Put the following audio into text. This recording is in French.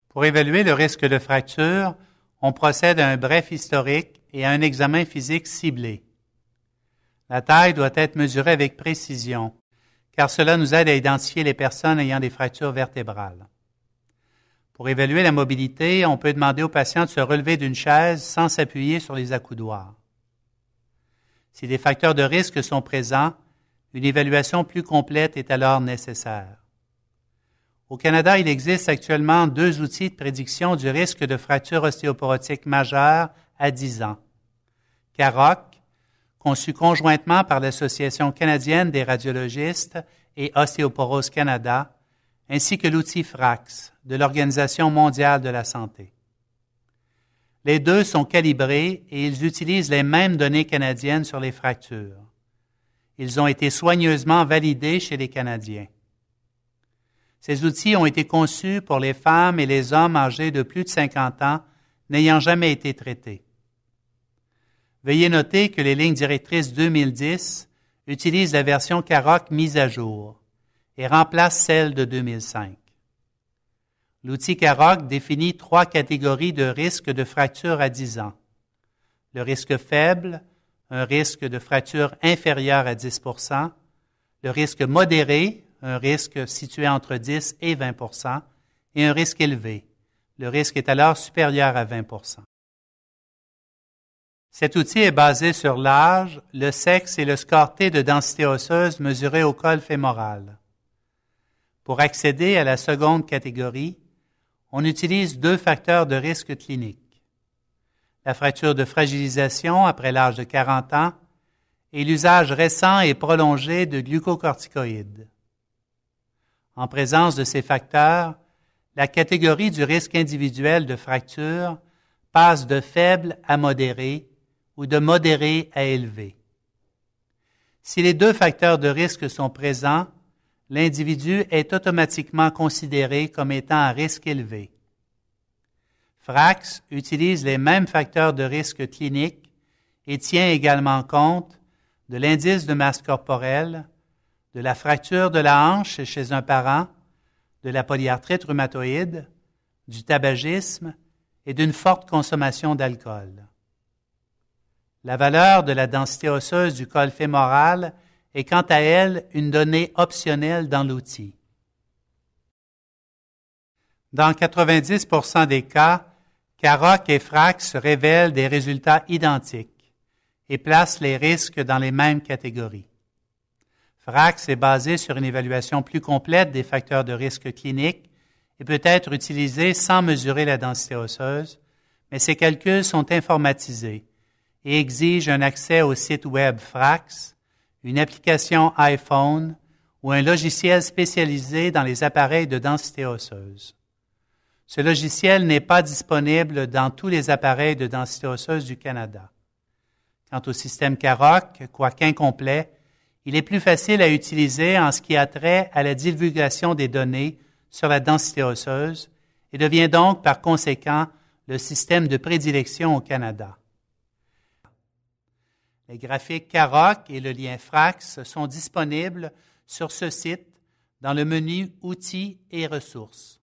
Pour évaluer le risque de fracture, on procède à un bref historique et à un examen physique ciblé. La taille doit être mesurée avec précision, car cela nous aide à identifier les personnes ayant des fractures vertébrales. Pour évaluer la mobilité, on peut demander au patient de se relever d'une chaise sans s'appuyer sur les accoudoirs. Si des facteurs de risque sont présents, une évaluation plus complète est alors nécessaire. Au Canada, il existe actuellement 2 outils de prédiction du risque de fracture ostéoporotique majeure à 10 ans. CAROC, conçu conjointement par l'Association canadienne des radiologistes et Ostéoporose Canada, ainsi que l'outil FRAX de l'Organisation mondiale de la santé. Les 2 sont calibrés et ils utilisent les mêmes données canadiennes sur les fractures. Ils ont été soigneusement validés chez les Canadiens. Ces outils ont été conçus pour les femmes et les hommes âgés de plus de 50 ans n'ayant jamais été traités. Veuillez noter que les lignes directrices 2010 utilisent la version CAROC mise à jour et remplacent celle de 2005. L'outil CAROC définit 3 catégories de risques de fracture à 10 ans. Le risque faible, un risque de fracture inférieur à 10 %, le risque modéré, un risque situé entre 10 et 20 % et un risque élevé. Le risque est alors supérieur à 20 %. Cet outil est basé sur l'âge, le sexe et le score T de densité osseuse mesuré au col fémoral. Pour accéder à la seconde catégorie, on utilise 2 facteurs de risque clinique. La fracture de fragilisation après l'âge de 40 ans et l'usage récent et prolongé de glucocorticoïdes. En présence de ces facteurs, la catégorie du risque individuel de fracture passe de faible à modéré ou de modéré à élevé. Si les 2 facteurs de risque sont présents, l'individu est automatiquement considéré comme étant à risque élevé. FRAX utilise les mêmes facteurs de risque clinique et tient également compte de l'indice de masse corporelle, de la fracture de la hanche chez un parent, de la polyarthrite rhumatoïde, du tabagisme et d'une forte consommation d'alcool. La valeur de la densité osseuse du col fémoral est quant à elle une donnée optionnelle dans l'outil. Dans 90 % des cas, CAROC et FRAX révèlent des résultats identiques et placent les risques dans les mêmes catégories. FRAX est basé sur une évaluation plus complète des facteurs de risque cliniques et peut être utilisé sans mesurer la densité osseuse, mais ces calculs sont informatisés et exigent un accès au site web FRAX, une application iPhone ou un logiciel spécialisé dans les appareils de densité osseuse. Ce logiciel n'est pas disponible dans tous les appareils de densité osseuse du Canada. Quant au système CAROC, quoique incomplet, il est plus facile à utiliser en ce qui a trait à la divulgation des données sur la densité osseuse et devient donc par conséquent le système de prédilection au Canada. Les graphiques CAROC et le lien FRAX sont disponibles sur ce site dans le menu Outils et ressources.